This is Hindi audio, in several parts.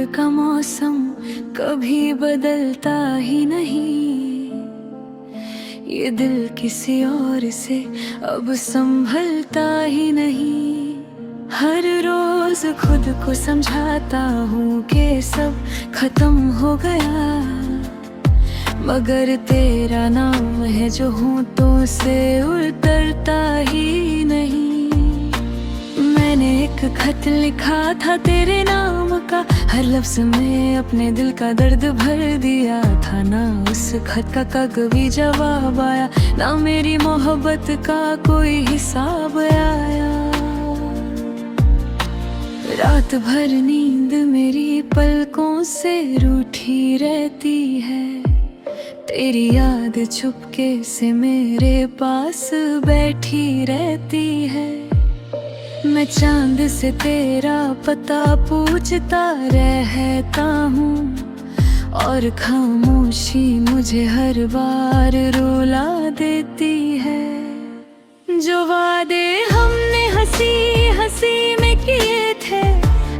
का मौसम कभी बदलता ही नहीं। ये दिल किसी और से अब संभलता ही नहीं। हर रोज खुद को समझाता हूँ कि सब खत्म हो गया, मगर तेरा नाम है जो होंठों से उतरता ही नहीं। मैंने एक खत लिखा था तेरे नाम का, हर लफ्ज में अपने दिल का दर्द भर दिया था। ना उस खत का कभी जवाब आया, ना मेरी मोहब्बत का कोई हिसाब आया। रात भर नींद मेरी पलकों से रूठी रहती है, तेरी याद चुपके से मेरे पास बैठी रहती है। मैं चांद से तेरा पता पूछता रहता हूँ, और खामोशी मुझे हर बार रुला देती है। जो वादे हमने हंसी हंसी में किए थे,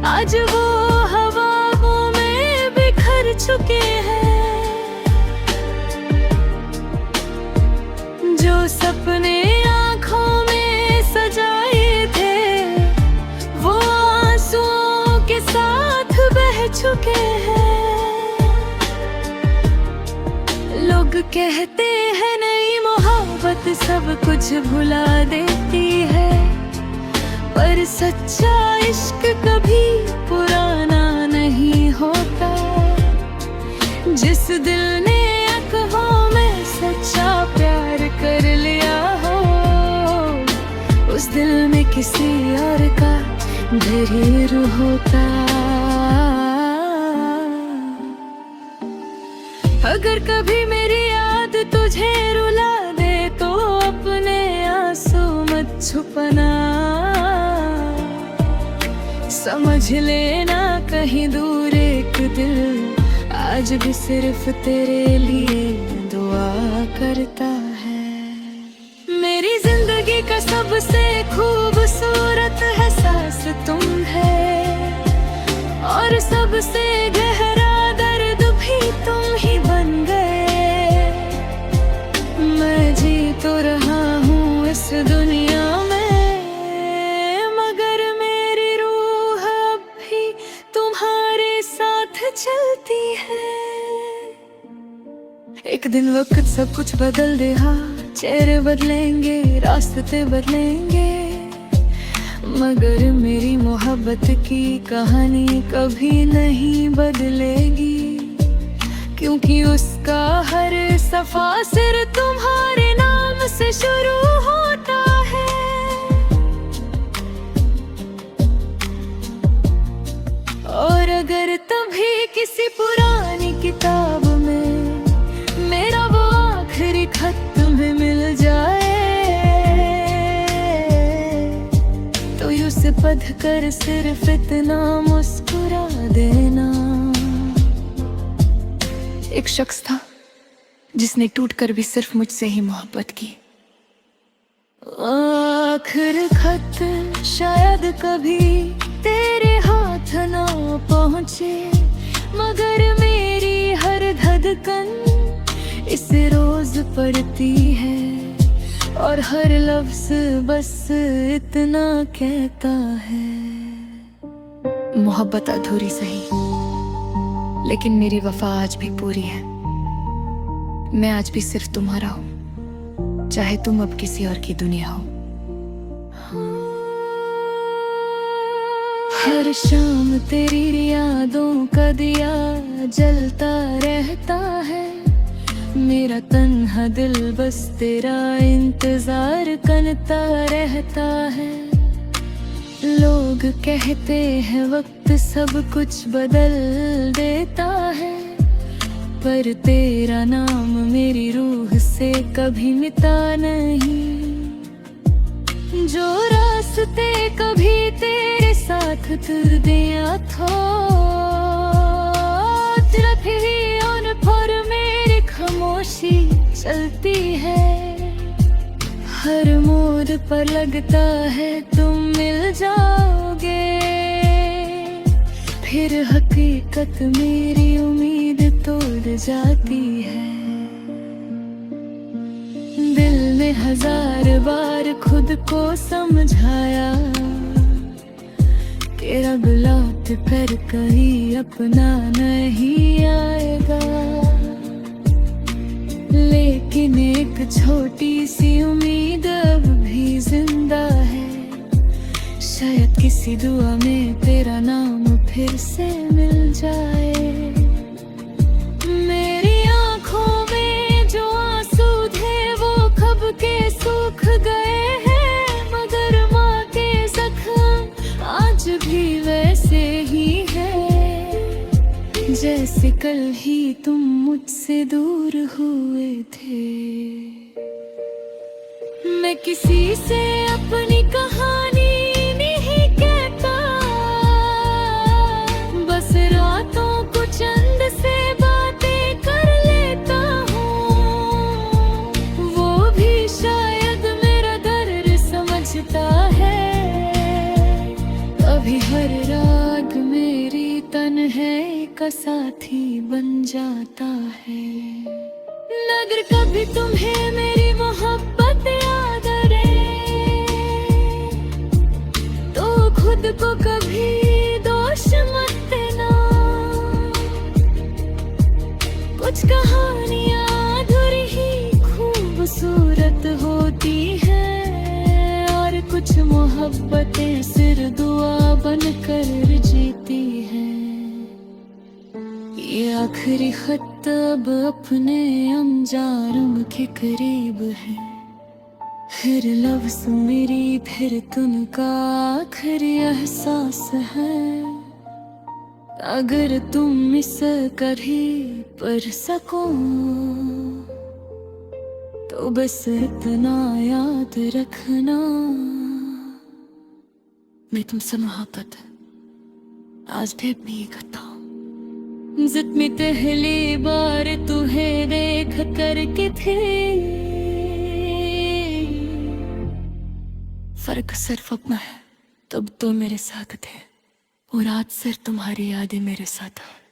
आज वो हवाओं में बिखर चुके हैं। जो सपने आँखों में सजाए थे, वो आंसुओं के साथ बह चुके हैं। लोग कहते हैं नई मोहब्बत सब कुछ भुला देती है, पर सच्चा इश्क कभी पुराना नहीं होता। जिस दिल ने आँखों में सच्चा प्यार कर लिया हो, उस दिल में किसी और का ढेर होता। अगर कभी मेरी याद तुझे रुला दे, तो अपने आंसू मत छुपना। समझ लेना कहीं दूर एक दिल आज भी सिर्फ तेरे लिए दुआ करता है। मेरी जिंदगी का सबसे खूबसूरत एहसास तुम है, और सबसे गहरा दर्द भी तुम ही बन गए। मैं जी तो रहा हूँ इस दुनिया में, मगर मेरी रूह अब भी तुम्हारे साथ चलती है। एक दिन वक्त सब कुछ बदल देगा, चेहरे बदलेंगे, रास्ते बदलेंगे, मगर मेरी मोहब्बत की कहानी कभी नहीं बदलेगी। क्योंकि उसका हर सफा सिर्फ तुम्हारे नाम से शुरू होता है। और अगर तभी किसी पुरानी किताब में मेरा वो आखिरी खत तुम्हें मिल जाए, तो उसे पढ़ कर सिर्फ इतना मुस्कुरा देना। एक शख्स था जिसने टूटकर भी सिर्फ मुझसे ही मोहब्बत की। आखिर खत शायद कभी तेरे हाथ ना पहुँचे, मगर मेरी हर धड़कन इसे रोज पढ़ती है, और हर लफ्ज बस इतना कहता है। मोहब्बत अधूरी सही, लेकिन मेरी वफा आज भी पूरी है। मैं आज भी सिर्फ तुम्हारा हूँ, चाहे तुम अब किसी और की दुनिया हो। हर शाम तेरी यादों का दिया जलता रहता है, मेरा तन्हा दिल बस तेरा इंतजार करता रहता है। लोग कहते हैं वक्त सब कुछ बदल देता है, पर तेरा नाम मेरी रूह से कभी मिटा नहीं। जो रास्ते कभी तेरे साथ तुर दिया था, उन पर मेरी खामोशी चलती है। हर मोड़ पर लगता है तुम मिल जाओगे, फिर हकीकत मेरी उम्मीद तोड़ जाती है। दिल ने 1000 बार खुद को समझाया कि रब लौट कर कहीं अपना नहीं आएगा, लेकिन एक छोटी सी उम्मीद अब भी जिंदा है। शायद किसी दुआ में तेरा नाम फिर से मिल जाए। मेरी आंखों में जो आंसू थे वो कब के सूख गए हैं, मगर माँ के जख्म आज भी वैसे ही है जैसे कल ही तुम मुझसे दूर हुए थे। मैं किसी से अपनी कहानी नहीं कहता, बस रातों को चंद से बातें कर लेता हूँ। वो भी शायद मेरा दर्द समझता है। कभी हर राग मेरी तन्हाई का साथी बन जाता है। अगर कभी तुम्हें मेरी मोहब्बत याद रहे तो खुद को कभी दोष मत देना। कुछ कहानियां अधूरी ही खूबसूरत होती हैं और कुछ मोहब्बतें सिर दुआ बनकर जीती हैं। ये आखिरी खत अब अपने अंजाम के करीब है। फिर लफ्ज़ मेरी फिर तुमका आखिरी एहसास है। अगर तुम इस कभी पढ़ सको तो बस इतना याद रखना, मैं तुमसे मोहब्बत आज भी अपनी करता हूँ। जिद में पहली बार तुझे देख करके थे, फर्क सिर्फ अपना है, तब तो मेरे साथ थे और आज सिर्फ तुम्हारी यादें मेरे साथ है।